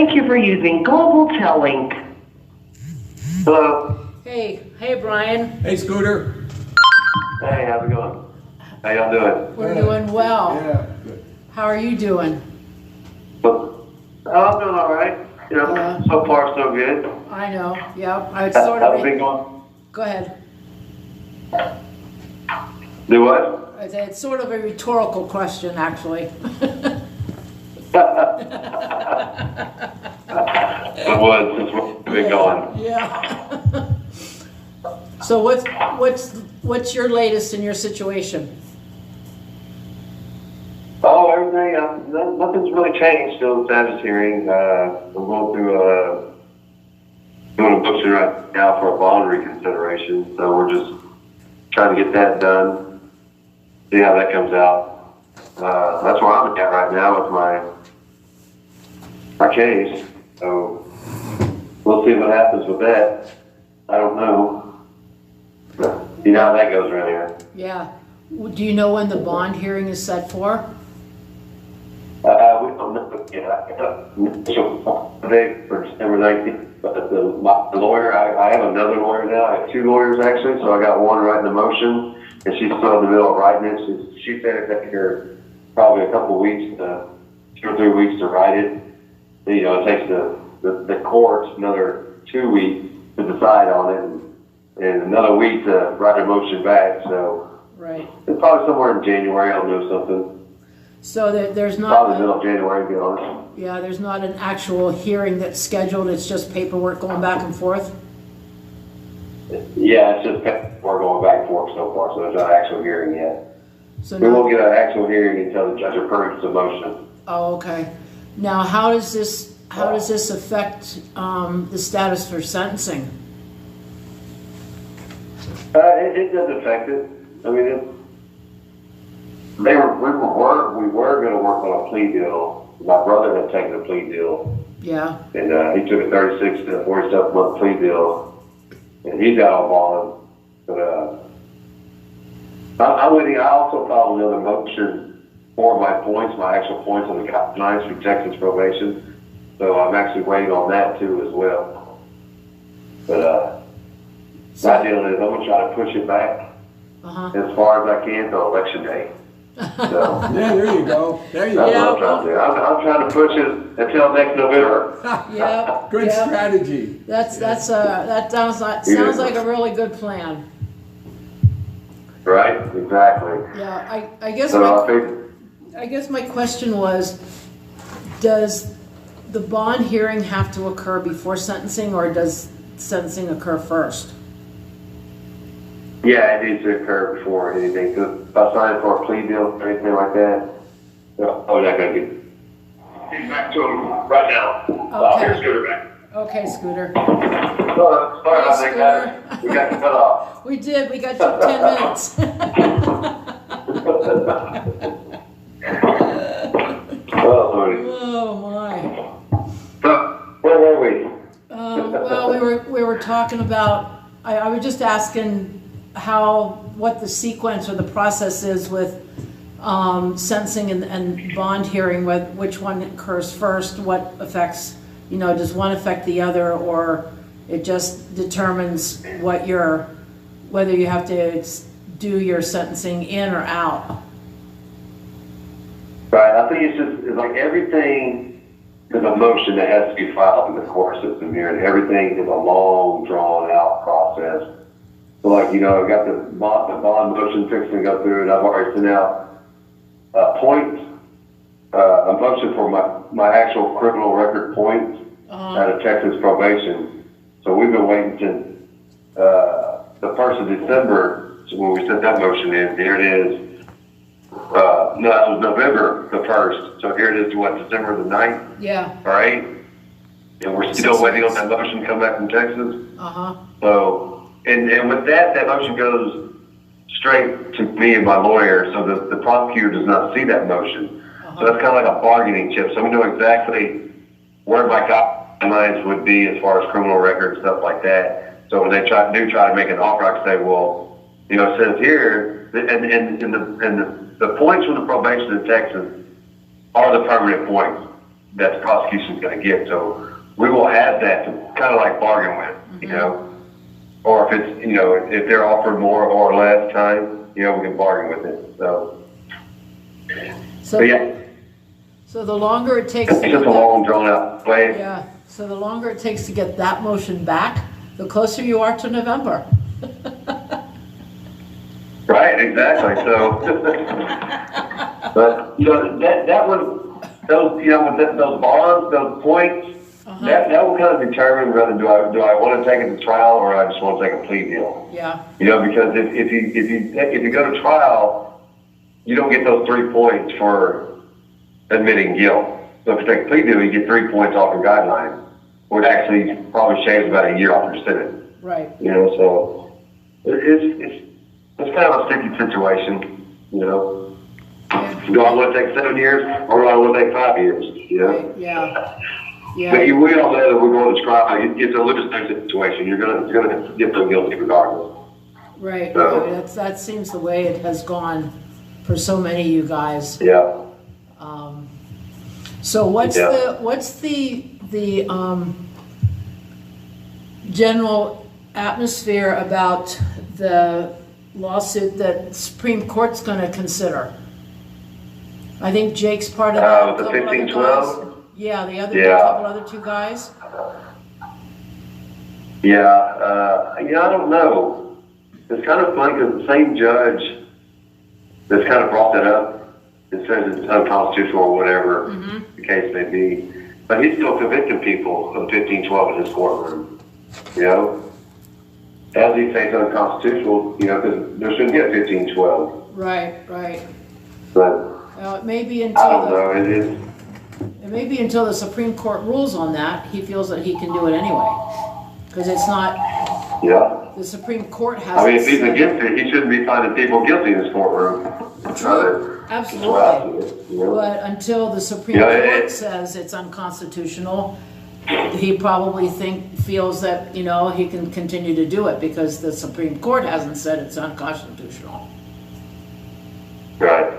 Thank you for using Global Telink. Hello. Hey, Brian. Hey, Scooter. Hey, how's it going? How y'all doing? We're doing well. Yeah, good. How are you doing? Oh, I'm doing all right. You know, so far so good. I know. Yeah, I sort of. How's it been going? Go ahead. Do what? It's sort of a rhetorical question, actually. It was since we've been going. Yeah. So what's your latest in your situation? Oh, everything. Nothing's really changed. Still the status hearing. I'm going through doing a motion right now for a bond reconsideration. So we're just trying to get that done. See how that comes out. That's where I'm at right now with my case. So we'll see what happens with that. I don't know. But you know how that goes around here. Yeah. Do you know when the bond hearing is set for? We don't know yet. I got a date for December 19th. But my lawyer, I have another lawyer now. I have two lawyers actually. So I got one writing the motion, and she's still in the middle of writing it. She said it took her probably a couple of weeks, 2 or 3 weeks to write it. You know, it takes the courts another 2 weeks to decide on it, and another week to write a motion back. So Right. it's probably somewhere in January I'll know something. So there's not. Probably middle of January, to be honest. Yeah, there's not an actual hearing that's scheduled. It's just paperwork going back and forth. Yeah, it's just we're going back and forth so far, so there's not an actual hearing yet. So We now, won't get an actual hearing until the judge approves the motion. oh, okay. Now, how does this affect the status for sentencing? It does affect it. I mean, we were going to work on a plea deal. My brother had taken a plea deal, Yeah. and he took a 36 to 47 month plea deal, and he got on bond. But I'm waiting. I also filed another motion for my points, my actual points on the guidelines for Texas probation. So I'm actually waiting on that too as well. But my deal is I'm gonna try to push it back as far as I can to election day. So Yeah, there you go. There you that's go. what I'm trying to do. I'm trying to push it until next November. Yeah. Good yeah. strategy. That sounds like a really good plan. Right? Exactly. Yeah. I guess So I think. I guess my question was, does the bond hearing have to occur before sentencing, or does sentencing occur first? Yeah, it needs to occur before anything. Because if I sign for a plea deal or anything like that, oh, not going to get back to him right now. Here's Scooter back. Okay, Scooter. Sorry about that, guys. We got you cut off. We did. We got you 10 minutes. Oh my. So, where were we? Well, we were talking about. I was just asking what the sequence or the process is with sentencing and bond hearing. Which one occurs first? What affects? Does one affect the other, or it just determines whether you have to do your sentencing in or out? Right, I think it's like everything is a motion that has to be filed in the court system here, and everything is a long, drawn-out process. So, I've got the bond motion fixing to go through, and I've already sent out a motion for my actual criminal record points out of Texas probation. So we've been waiting since the 1st of December when we sent that motion in. Here it is. No, it was November the 1st. So here it is, December the 9th? Yeah. All right? And we're still waiting on that motion to come back from Texas. So, and with that motion goes straight to me and my lawyer, so the prosecutor does not see that motion. So that's kind of like a bargaining chip. So we know exactly where my guidelines would be as far as criminal record and stuff like that. So when they try to make an offer, I can say, well, it says here, and the points from the probation in Texas are the permanent points. that the prosecution's going to get. So we will have that to kind of like bargain with, you know, or if it's, you know, if they're offered more or less time, you know, we can bargain with it. So but yeah, so the longer it takes to it's get just a long drawn out play. yeah, so the longer it takes to get that motion back, the closer you are to November. Right, exactly. So, but you know that one, those, you know, with those bonds, those points, that will kind of determine whether do I want to take it to trial or I just want to take a plea deal. Yeah. You know, because if you go to trial, you don't get those 3 points for admitting guilt. So if you take a plea deal, you get 3 points off your guideline, which actually probably shaves about a year off your sentence. Right. You know, so it's kind of a sticky situation, you know. Yeah. Do I want to take 7 years or do I want to take 5 years? You know? Right. Yeah. Yeah. But we all know that we're going to trial. It's a lose-lose situation. You're gonna get them guilty regardless. Right. So, Right. That seems the way it has gone for so many of you guys. yeah. So what's the general atmosphere about the lawsuit that Supreme Court's going to consider? I think Jake's part of that. The 1512. Yeah, the other Yeah. couple other two guys. Yeah. I don't know. It's kind of funny because the same judge that's kind of brought that up. It says it's unconstitutional or whatever the case may be, but he's still convicting people of 1512 in his courtroom. You know, as he says unconstitutional, you know, because there shouldn't be a 1512. Right, right. But It may be I don't until know. It is. it may be until the Supreme Court rules on that. He feels that he can do it anyway, because it's not. Yeah. The Supreme Court has. I mean, if he's against it, he shouldn't be finding people guilty in his courtroom. True, absolutely. You know? But until the Supreme Court says it's unconstitutional, he probably feels that, you know, he can continue to do it because the Supreme Court hasn't said it's unconstitutional. Right.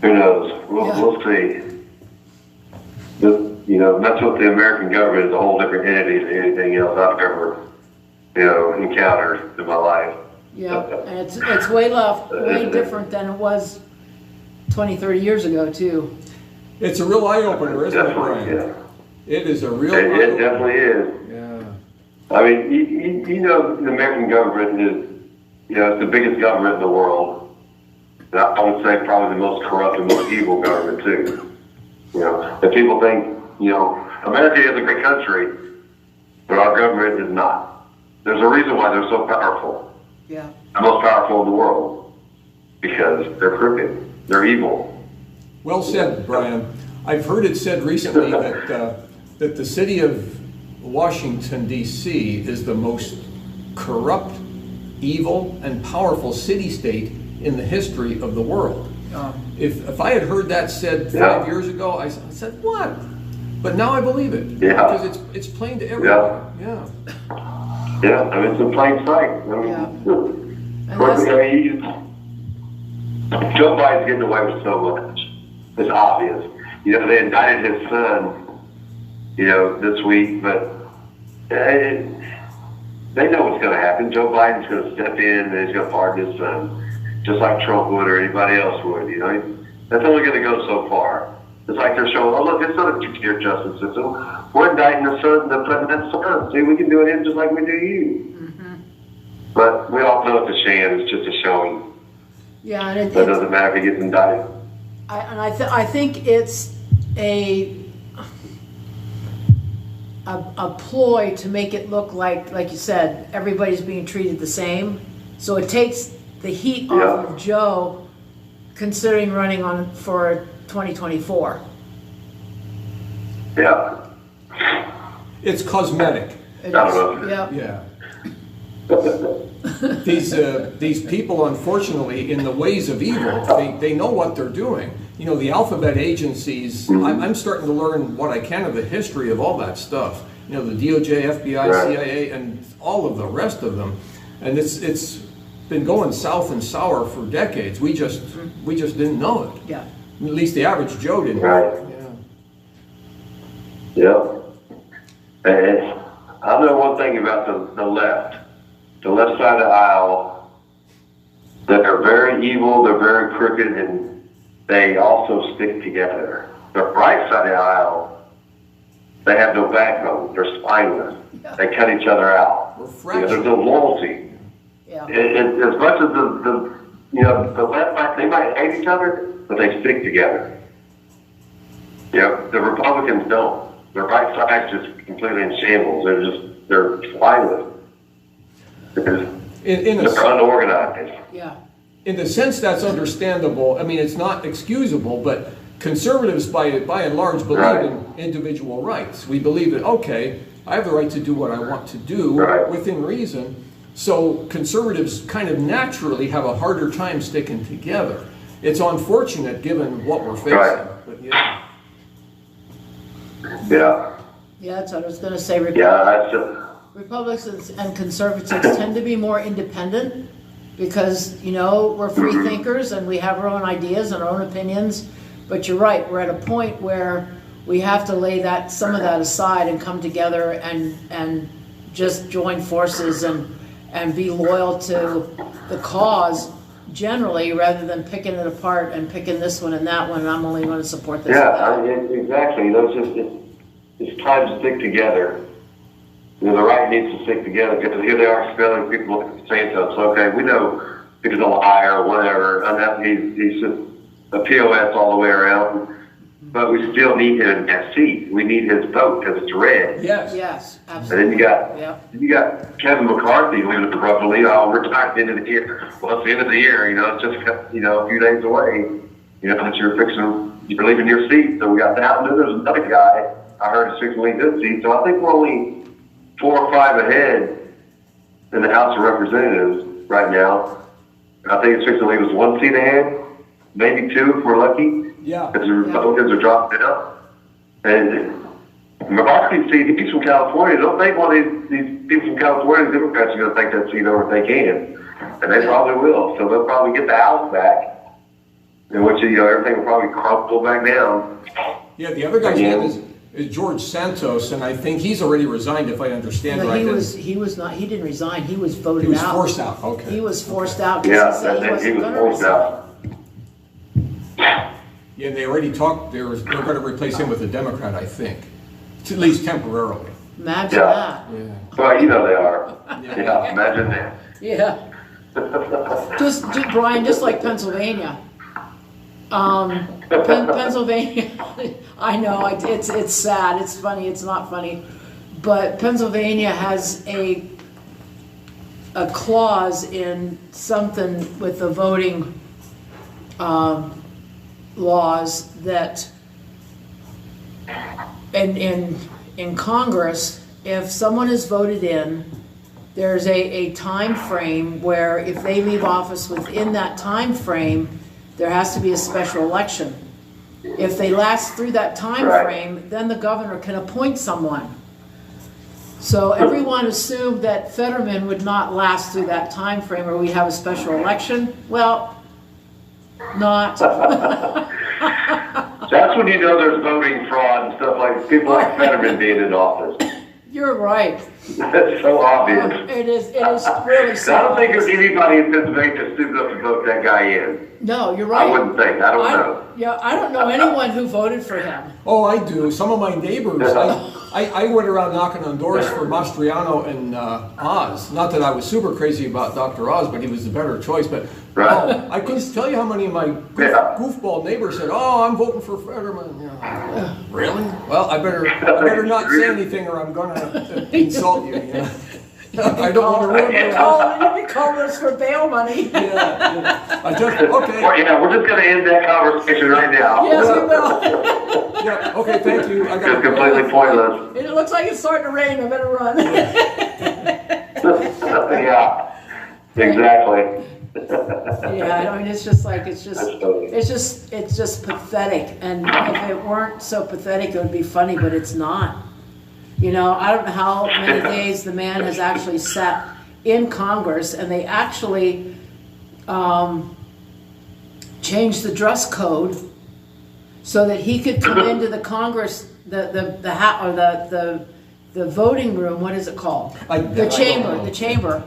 Who knows? We'll see. You know, that's what the American government is, a whole different entity than anything else I've ever, you know, encountered in my life. Yeah, and it's way different than it was 20, 30 years ago, too. It's a real eye-opener, isn't it, Definitely, Brian? yeah. It is a real It definitely is. Yeah. I mean, you know, the American government is, you know, it's the biggest government in the world. And I would say probably the most corrupt and most evil government, too. You know, and people think, you know, America is a great country, but our government is not. There's a reason why they're so powerful. Yeah. The most powerful in the world. Because they're crooked. They're evil. Well said, Brian. I've heard it said recently that the city of Washington, D.C. is the most corrupt, evil, and powerful city-state in the history of the world. If I had heard that said 5 years ago, I said, what? But now I believe it. Yeah. Because it's plain to everybody. Yeah. Yeah, I mean, it's in plain sight. I mean, Yeah. of course, I mean, Joe Biden's getting away with so much. It's obvious. You know, they indicted his son, you know, this week, but they know what's going to happen. Joe Biden's going to step in and he's going to pardon his son, just like Trump would or anybody else would, you know. That's only going to go so far. It's like they're showing, oh, look, it's not a two-tier justice system. We're indicting the president's son. See, we can do it just like we do you. But we all know it's a sham. It's just a showing. Yeah, and That doesn't matter if he gets indicted. I think it's a ploy to make it look like you said, everybody's being treated the same. So it takes the heat off of Joe, considering running on for 2024. Yeah. It's cosmetic. It I don't is. know. Yeah. These people, unfortunately, in the ways of evil, they know what they're doing. You know, the alphabet agencies, I'm starting to learn what I can of the history of all that stuff. You know, the DOJ, FBI, CIA, and all of the rest of them. And it's been going south and sour for decades. We just didn't know it. Yeah. At least the average Joe didn't. Right. Yeah. Yep. And I know one thing about the left. The left side of the aisle, they're very evil, they're very crooked, and they also stick together. The right side of the aisle, they have no backbone. They're spineless. Yeah. They cut each other out. We're You know, fractured. there's no loyalty. Yeah. As much as the left, they might hate each other, but they stick together. The Republicans don't. The right side's just completely in shambles. They're spineless. They're unorganized. Yeah. In the sense that's understandable, I mean, it's not excusable, but conservatives by and large believe Right. in individual rights. We believe that, okay, I have the right to do what I want to do Right. within reason. So conservatives kind of naturally have a harder time sticking together. It's unfortunate given what we're facing. Right. But yeah. Yeah. Yeah, that's what I was gonna say. Republicans and conservatives tend to be more independent because, we're free thinkers and we have our own ideas and our own opinions. But you're right, we're at a point where we have to lay some of that aside and come together and just join forces and be loyal to the cause generally, rather than picking it apart and picking this one and that one, and I'm only going to support this. Yeah, exactly. It's time to stick together. The right needs to stick together because here they are spelling people saying to us, okay, we know he's a liar or whatever, and he's just a POS all the way around, but we still need him in that seat. We need his vote because it's red. Yes, absolutely. And then you got Kevin McCarthy leaving abruptly. Oh, we're retired at the end of the year. Well, it's the end of the year. It's just a few days away. That you're leaving your seat. So we got that. And then there's another guy I heard is fixing to leave his seat. So I think we're only 4 or 5 ahead in the House of Representatives right now. I think it's fixing to leave us 1 seat ahead, maybe 2 if we're lucky. Yeah. Because the Republicans are dropping it up. And McCarthy's seat, he's from California. Don't think one of these people from California, the Democrats, are going to take that seat over if they can. And they probably will. So they'll probably get the House back, in which, everything will probably crumble back down. Yeah, the other guy's name is George Santos, and I think he's already resigned, if I understand right. He was not. He didn't resign. He was voted out. He was forced out. Okay. He was forced out. Yeah, he was forced out. Yeah, and they already talked. They're going to replace him with a Democrat, I think, at least temporarily. Imagine that. Yeah. Well, they are. Yeah, imagine that. Yeah. just Brian, just like Pennsylvania. Pennsylvania, I know, it's sad, it's funny, it's not funny, but Pennsylvania has a clause in something with the voting laws that in Congress, if someone is voted in, there's a time frame where if they leave office within that time frame, there has to be a special election. If they last through that time frame, then the governor can appoint someone. So everyone assumed that Fetterman would not last through that time frame or we'd have a special election. Well, not. That's when there's voting fraud and stuff like people like Fetterman being in office. You're right. That's so obvious. It is really so I don't think there's obvious. anybody in Pennsylvania that's stupid enough to vote that guy in. No, you're right. I wouldn't think. I don't know. Yeah, I don't know anyone who voted for him. Oh, I do. Some of my neighbors. I went around knocking on doors for Mastriano and Oz. Not that I was super crazy about Dr. Oz, but he was the better choice. But I couldn't tell you how many of my goofball neighbors said, "Oh, I'm voting for Fetterman." Really? Well, I better not say anything, or I'm gonna insult you. I don't want to ruin my life. You'll be calling us for bail money. Yeah. Okay. Well, we're just going to end that conversation right now. Yes, we will. Yeah. Okay. Thank you. It's completely pointless. It looks like it's starting to rain. I better run. Yeah. Exactly. Yeah, I mean, it's just pathetic. And if it weren't so pathetic, it would be funny, but it's not. I don't know how many days the man has actually sat in Congress, and they actually changed the dress code so that he could come into the Congress or the voting room. What is it called? The chamber.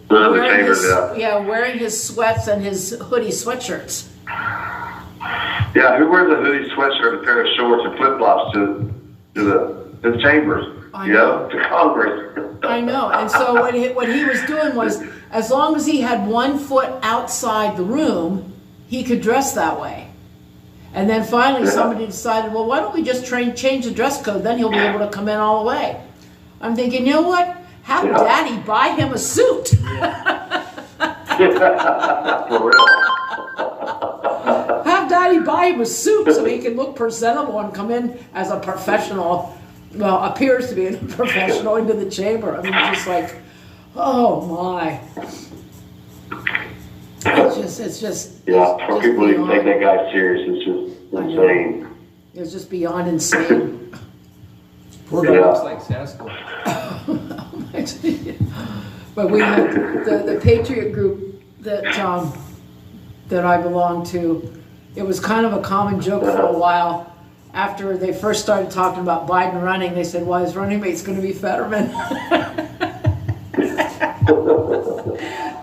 Wearing his sweats and his hoodie sweatshirts. Yeah, who wears a hoodie sweatshirt, a pair of shorts, and flip flops to the chambers? To Congress. I know. And so what he was doing was, as long as he had 1 foot outside the room, he could dress that way. And then finally somebody decided, well, why don't we just change the dress code? Then he'll be able to come in all the way. I'm thinking, you know what? Have Daddy buy him a suit. For real. Have Daddy buy him a suit so he can look presentable and come in as a professional. Well, appears to be a professional into the chamber. I mean, it's just like, oh my. It's just. For people who take that guy serious, it's just insane. It's just beyond insane. Poor guy looks like Sasquatch. But we had the Patriot group that I belong to. It was kind of a common joke for a while. After they first started talking about Biden running, they said, well, his running mate's going to be Fetterman.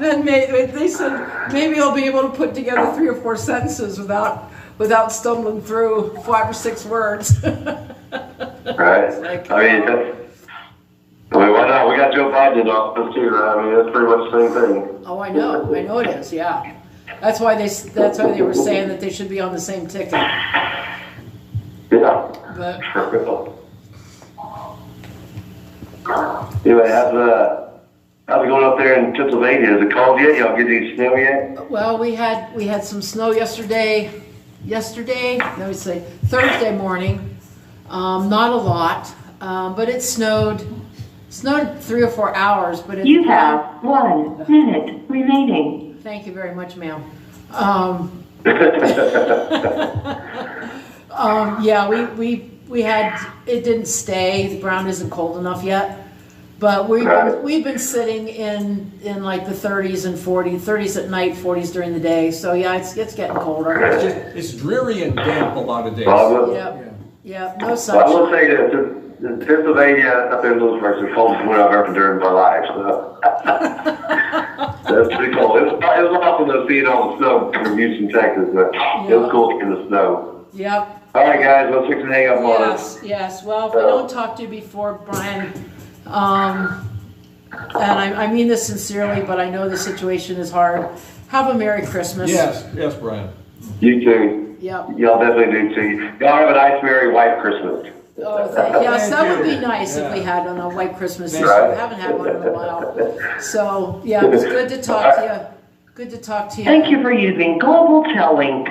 Then they said, maybe he'll be able to put together 3 or 4 sentences without stumbling through 5 or 6 words. Right. Like, why not? We got Joe Biden in office too, right? I mean, that's pretty much the same thing. Oh, I know it is, yeah. That's why they were saying that they should be on the same ticket. Yeah. But anyway, how's it going up there in Pennsylvania? Is it cold yet? Y'all get any snow yet? Well, we had some snow yesterday. Let me say Thursday morning. Not a lot, but it snowed 3 or 4 hours. But You have 1 minute remaining. Thank you very much, ma'am. We had, it didn't stay. The ground isn't cold enough yet, but we've been sitting in like the 30s and 40s, 30s at night, 40s during the day. So yeah, it's getting colder. It's dreary and damp a lot of days. Yep. No sunshine. I will say this: in Pennsylvania, up there in Lewisburg, it's the coldest winter I've ever endured in my life. So that's pretty cold. It was awesome to see all the snow from Houston, Texas, but it was cool in the snow. Yep. All right, guys, let's fix and hang up on us. Yes. Well, if we don't talk to you before, Brian, and I mean this sincerely, but I know the situation is hard. Have a Merry Christmas. Yes, Brian. You too. Yep. Y'all definitely do too. Y'all have a nice, merry white Christmas. Oh, yes, that would be nice if we had on a white Christmas. We haven't had one in a while. So, yeah, it was good to talk to you. Thank you for using Global Tel Link.